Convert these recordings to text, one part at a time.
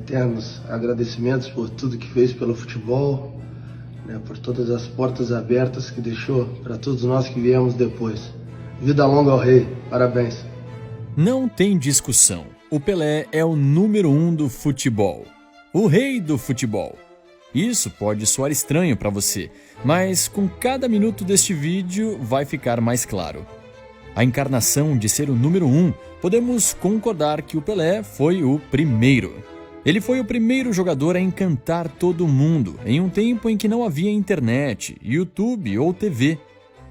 eternos agradecimentos por tudo que fez pelo futebol, né, por todas as portas abertas que deixou para todos nós que viemos depois. Vida longa ao rei, parabéns. Não tem discussão, o Pelé é o número 1 do futebol, o rei do futebol. Isso pode soar estranho para você, mas com cada minuto deste vídeo vai ficar mais claro. A encarnação de ser o número 1, podemos concordar que o Pelé foi o primeiro. Ele foi o primeiro jogador a encantar todo mundo, em um tempo em que não havia internet, YouTube ou TV.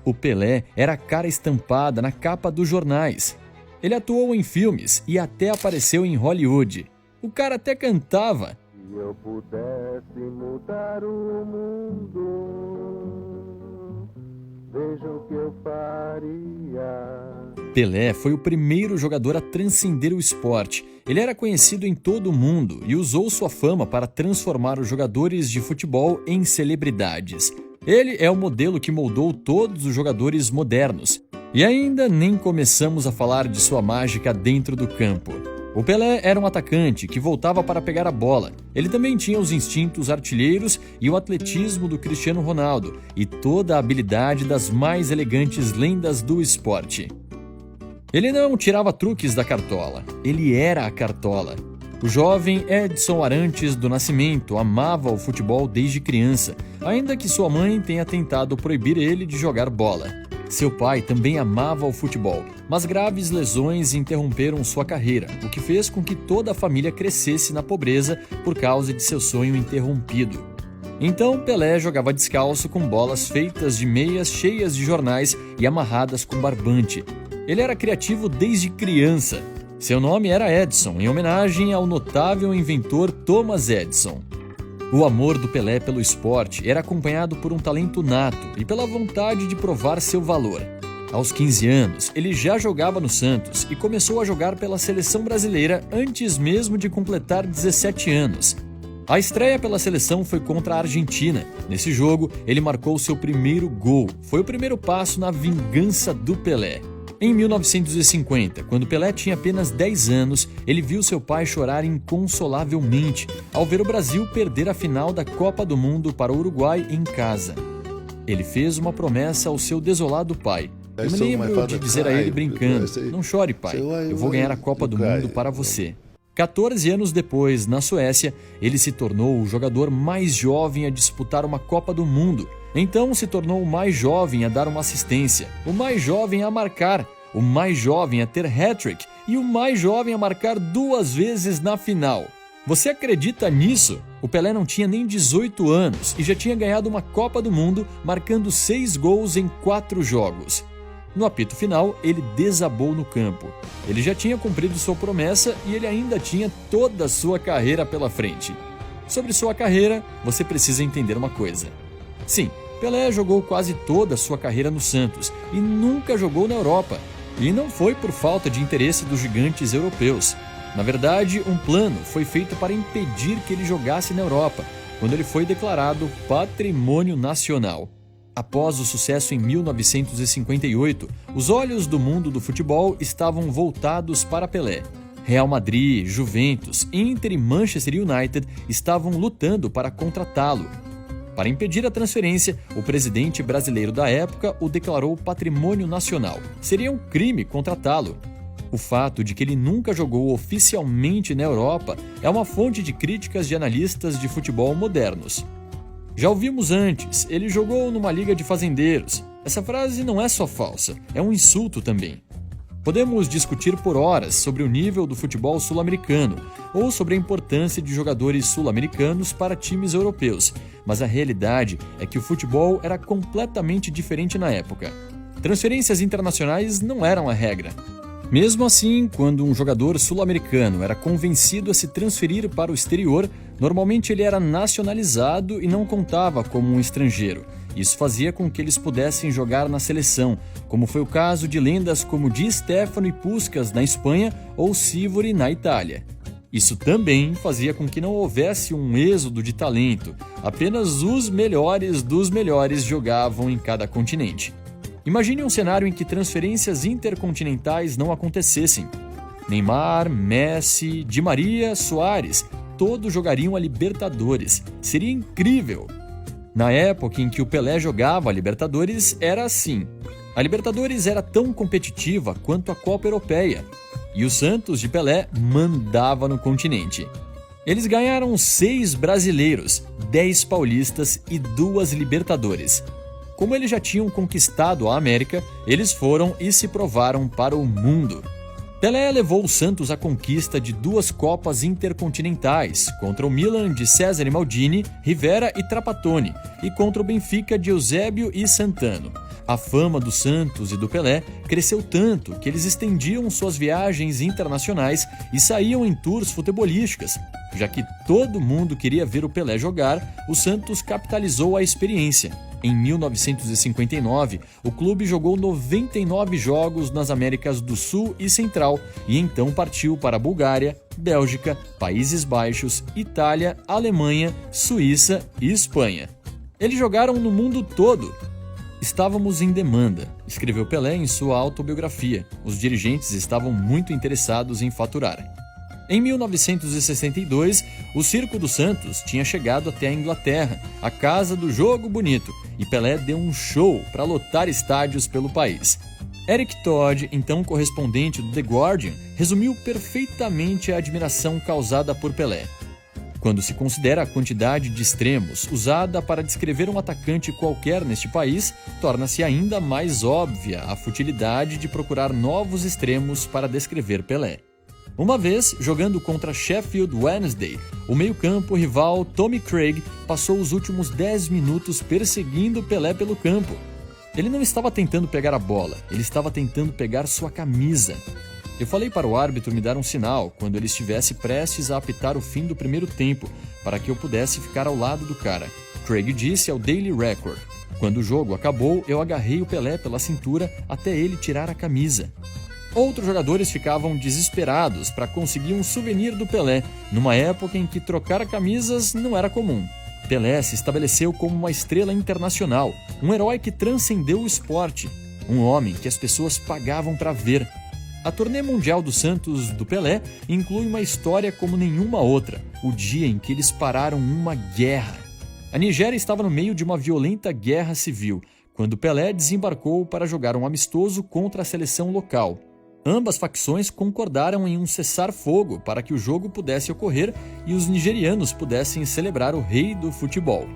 O Pelé era a cara estampada na capa dos jornais. Ele atuou em filmes e até apareceu em Hollywood. O cara até cantava. Se eu pudesse mudar o mundo, veja o que eu faria. Pelé foi o primeiro jogador a transcender o esporte. Ele era conhecido em todo o mundo e usou sua fama para transformar os jogadores de futebol em celebridades. Ele é o modelo que moldou todos os jogadores modernos. E ainda nem começamos a falar de sua mágica dentro do campo. O Pelé era um atacante que voltava para pegar a bola. Ele também tinha os instintos artilheiros e o atletismo do Cristiano Ronaldo e toda a habilidade das mais elegantes lendas do esporte. Ele não tirava truques da cartola, ele era a cartola. O jovem Edson Arantes do Nascimento amava o futebol desde criança, ainda que sua mãe tenha tentado proibir ele de jogar bola. Seu pai também amava o futebol, mas graves lesões interromperam sua carreira, o que fez com que toda a família crescesse na pobreza por causa de seu sonho interrompido. Então Pelé jogava descalço com bolas feitas de meias cheias de jornais e amarradas com barbante. Ele era criativo desde criança. Seu nome era Edson, em homenagem ao notável inventor Thomas Edison. O amor do Pelé pelo esporte era acompanhado por um talento nato e pela vontade de provar seu valor. Aos 15 anos, ele já jogava no Santos e começou a jogar pela seleção brasileira antes mesmo de completar 17 anos. A estreia pela seleção foi contra a Argentina. Nesse jogo, ele marcou seu primeiro gol. Foi o primeiro passo na vingança do Pelé. Em 1950, quando Pelé tinha apenas 10 anos, ele viu seu pai chorar inconsolavelmente ao ver o Brasil perder a final da Copa do Mundo para o Uruguai em casa. Ele fez uma promessa ao seu desolado pai. Eu me lembro de dizer a ele brincando, não chore pai, eu vou ganhar a Copa do Mundo para você. 14 anos depois, na Suécia, ele se tornou o jogador mais jovem a disputar uma Copa do Mundo. Então se tornou o mais jovem a dar uma assistência, o mais jovem a marcar, o mais jovem a ter hat-trick e o mais jovem a marcar 2 vezes na final. Você acredita nisso? O Pelé não tinha nem 18 anos e já tinha ganhado uma Copa do Mundo, marcando 6 gols em 4 jogos. No apito final, ele desabou no campo. Ele já tinha cumprido sua promessa e ele ainda tinha toda a sua carreira pela frente. Sobre sua carreira, você precisa entender uma coisa. Sim, Pelé jogou quase toda a sua carreira no Santos e nunca jogou na Europa. E não foi por falta de interesse dos gigantes europeus. Na verdade, um plano foi feito para impedir que ele jogasse na Europa, quando ele foi declarado Patrimônio Nacional. Após o sucesso em 1958, os olhos do mundo do futebol estavam voltados para Pelé. Real Madrid, Juventus, Inter e Manchester United estavam lutando para contratá-lo. Para impedir a transferência, o presidente brasileiro da época o declarou Patrimônio Nacional. Seria um crime contratá-lo. O fato de que ele nunca jogou oficialmente na Europa é uma fonte de críticas de analistas de futebol modernos. Já ouvimos antes, ele jogou numa liga de fazendeiros. Essa frase não é só falsa, é um insulto também. Podemos discutir por horas sobre o nível do futebol sul-americano ou sobre a importância de jogadores sul-americanos para times europeus, mas a realidade é que o futebol era completamente diferente na época. Transferências internacionais não eram a regra. Mesmo assim, quando um jogador sul-americano era convencido a se transferir para o exterior, normalmente ele era nacionalizado e não contava como um estrangeiro. Isso fazia com que eles pudessem jogar na seleção, como foi o caso de lendas como Di Stefano e Puskás na Espanha ou Sivori na Itália. Isso também fazia com que não houvesse um êxodo de talento, apenas os melhores dos melhores jogavam em cada continente. Imagine um cenário em que transferências intercontinentais não acontecessem. Neymar, Messi, Di Maria, Suárez, todos jogariam a Libertadores. Seria incrível! Na época em que o Pelé jogava a Libertadores, era assim. A Libertadores era tão competitiva quanto a Copa Europeia. E o Santos de Pelé mandava no continente. Eles ganharam 6 brasileiros, 10 paulistas e 2 Libertadores. Como eles já tinham conquistado a América, eles foram e se provaram para o mundo. Pelé levou o Santos à conquista de 2 Copas Intercontinentais, contra o Milan de Cesare Maldini, Rivera e Trapattoni, e contra o Benfica de Eusébio e Santano. A fama do Santos e do Pelé cresceu tanto que eles estendiam suas viagens internacionais e saíam em tours futebolísticas. Já que todo mundo queria ver o Pelé jogar, o Santos capitalizou a experiência. Em 1959, o clube jogou 99 jogos nas Américas do Sul e Central e então partiu para a Bulgária, Bélgica, Países Baixos, Itália, Alemanha, Suíça e Espanha. Eles jogaram no mundo todo. Estávamos em demanda, escreveu Pelé em sua autobiografia. Os dirigentes estavam muito interessados em faturar. Em 1962, o Circo do Santos tinha chegado até a Inglaterra, a casa do jogo bonito, e Pelé deu um show para lotar estádios pelo país. Eric Todd, então correspondente do The Guardian, resumiu perfeitamente a admiração causada por Pelé. Quando se considera a quantidade de extremos usada para descrever um atacante qualquer neste país, torna-se ainda mais óbvia a futilidade de procurar novos extremos para descrever Pelé. Uma vez, jogando contra Sheffield Wednesday, o meio-campo rival Tommy Craig passou os últimos 10 minutos perseguindo Pelé pelo campo. Ele não estava tentando pegar a bola, ele estava tentando pegar sua camisa. Eu falei para o árbitro me dar um sinal quando ele estivesse prestes a apitar o fim do primeiro tempo, para que eu pudesse ficar ao lado do cara. Craig disse ao Daily Record. Quando o jogo acabou, eu agarrei o Pelé pela cintura até ele tirar a camisa. Outros jogadores ficavam desesperados para conseguir um souvenir do Pelé, numa época em que trocar camisas não era comum. Pelé se estabeleceu como uma estrela internacional, um herói que transcendeu o esporte, um homem que as pessoas pagavam para ver. A turnê mundial do Santos do Pelé inclui uma história como nenhuma outra, o dia em que eles pararam uma guerra. A Nigéria estava no meio de uma violenta guerra civil, quando Pelé desembarcou para jogar um amistoso contra a seleção local. Ambas facções concordaram em um cessar-fogo para que o jogo pudesse ocorrer e os nigerianos pudessem celebrar o rei do futebol.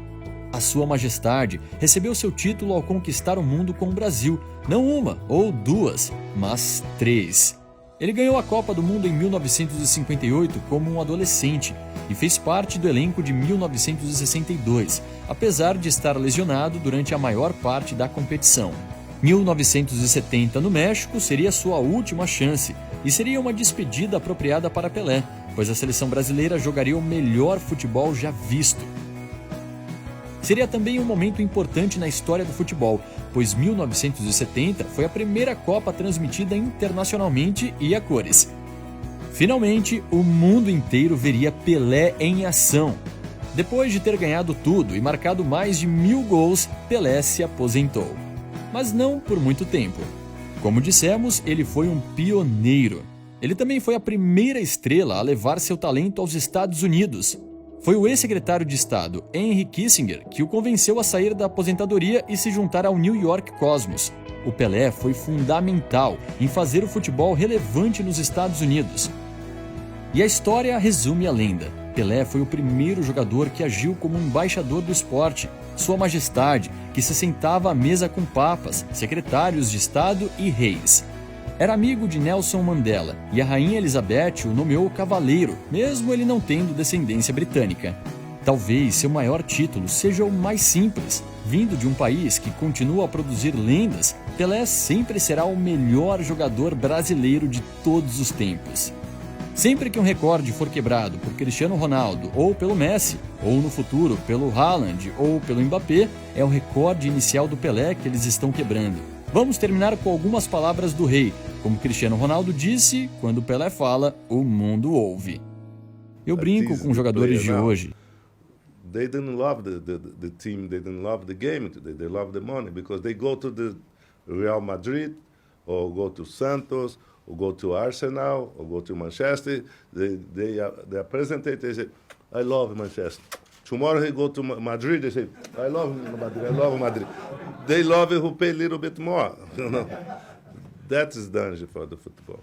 A Sua Majestade recebeu seu título ao conquistar o mundo com o Brasil, não uma ou 2, mas 3. Ele ganhou a Copa do Mundo em 1958 como um adolescente e fez parte do elenco de 1962, apesar de estar lesionado durante a maior parte da competição. 1970 no México seria sua última chance e seria uma despedida apropriada para Pelé, pois a seleção brasileira jogaria o melhor futebol já visto. Seria também um momento importante na história do futebol, pois 1970 foi a primeira Copa transmitida internacionalmente e a cores. Finalmente, o mundo inteiro veria Pelé em ação. Depois de ter ganhado tudo e marcado mais de 1000 gols, Pelé se aposentou. Mas não por muito tempo. Como dissemos, ele foi um pioneiro. Ele também foi a primeira estrela a levar seu talento aos Estados Unidos. Foi o ex-secretário de Estado, Henry Kissinger, que o convenceu a sair da aposentadoria e se juntar ao New York Cosmos. O Pelé foi fundamental em fazer o futebol relevante nos Estados Unidos. E a história resume a lenda. Pelé foi o primeiro jogador que agiu como um embaixador do esporte, Sua Majestade, que se sentava à mesa com papas, secretários de Estado e reis. Era amigo de Nelson Mandela e a rainha Elizabeth o nomeou cavaleiro, mesmo ele não tendo descendência britânica. Talvez seu maior título seja o mais simples. Vindo de um país que continua a produzir lendas, Pelé sempre será o melhor jogador brasileiro de todos os tempos. Sempre que um recorde for quebrado por Cristiano Ronaldo ou pelo Messi, ou no futuro pelo Haaland ou pelo Mbappé, é o recorde inicial do Pelé que eles estão quebrando. Vamos terminar com algumas palavras do rei. Como Cristiano Ronaldo disse, quando Pelé fala, o mundo ouve. Eu brinco com jogadores de hoje. They didn't love the team, they didn't love the game today, they love the money because they go to the Real Madrid or go to Santos or go to Arsenal or go to Manchester. They presentate. They say, "I love Manchester." Tomorrow he go to Madrid. They say, "I love Madrid. I love Madrid." They love it who pay a little bit more. You know, that is danger for the football.